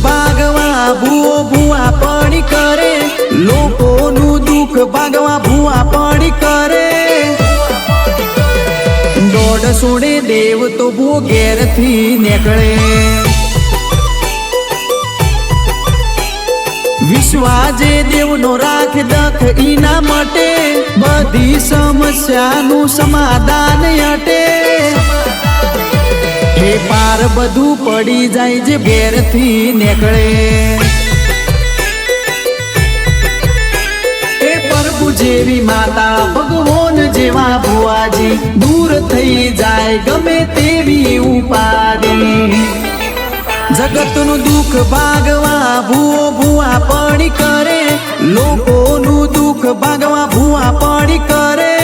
ભાગવા ભૂવો ભૂવા પડી કરે, લોકોનું દુઃખ ભાગવા ભૂવા પડી કરે. દોડ સોડે દેવ તો ભૂ ઘેરથી નીકળે. વિશ્વાજે દેવનો રાખ દખ ઈના માટે, બધી સમસ્યાનું સમાધાન અટે. હે પાર બધું પડી જાય જે ઘેરથી નીકળે. એ પ્રભુ જેવી માતા ભગવાન જેવા ભુવાજી, દૂર થઈ જાય ગમે તેવી ઉપાધિ. જગતનું દુઃખ ભાગવા ભૂવો ભૂવા પડી કરે, લોકોનું દુઃખ ભાગવા ભૂવા પડી કરે.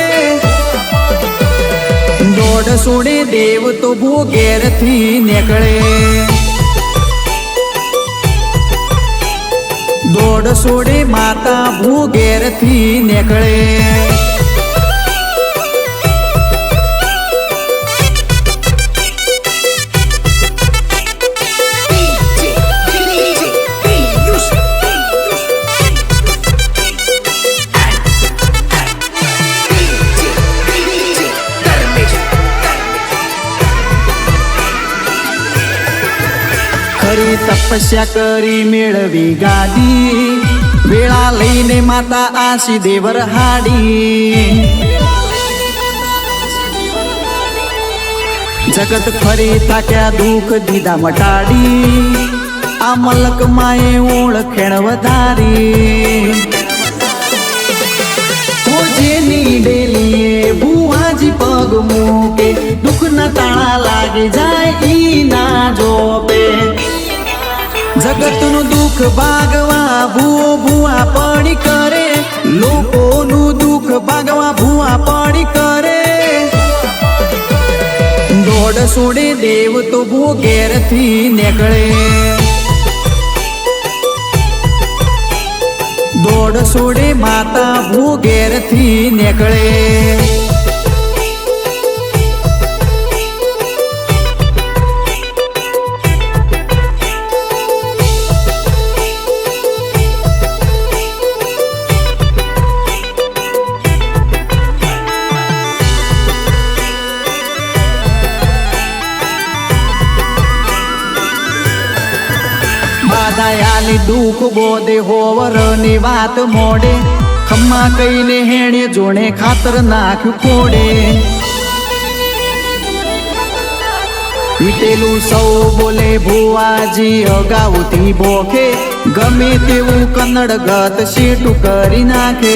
દોડ સોડે દેવ તો ભૂ ઘેરથી નીકળે. દોડ સોડે માતા ભૂ ઘેરથી નીકળે. ખરી તપસ્યા કરી મેળવી ગાદી, વેળા લઈને માતા આશી દેવર હાડી. જગત ફરી થાક્યા દુઃખ દીધા મટાડી, આ મલક માએ ઓળખેણ વધારી. જેની ડેલીએ ભુવાજી પગ મૂકે, દુઃખના તાળા લાગી જાય ઈ ના જોપે. જગતનું દુઃખ ભાગવા ભૂવો ભૂવા પડી કરે, લોકોનું દુઃખ ભાગવા ભૂવા પડી કરે. દોડ સોડે દેવ તો ભૂ ઘેરથી નીકળે. દોડ સોડે માતા ભૂ ઘેરથી નીકળે. દયાલી દુઃખ બોધે હોવર ની વાત મોડે, ખમ્મા કહીને હેણે જોણે ખાતર નાખ્યું કોડે. વીટેલું સૌ બોલે ભુવાજી અગાઉથી બોખે, ગમે તેવું કન્નડ ગત શેટું કરી નાખે.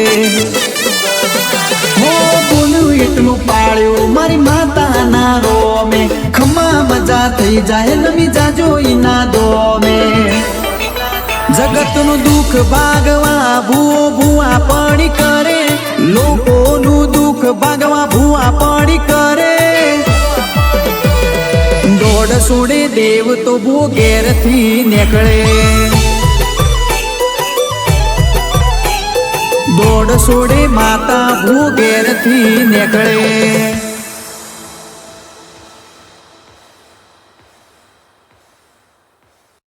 હો બોલું એટલું પાળ્યું મારી માતા ના રોમે, ખમ્મા મજા થઈ જાય નમી જાજો ઈના દોમે. જગતનું દુઃખ ભાગવા ભૂવો ભૂવા પડી કરે, લોકોનું દુઃખ ભાગવા ભૂવા પડી કરે. દોડ સોડે દેવ તો ભૂ ઘેરથી નીકળે. દોડ સોડે માતા ભૂ ઘેરથી નીકળે.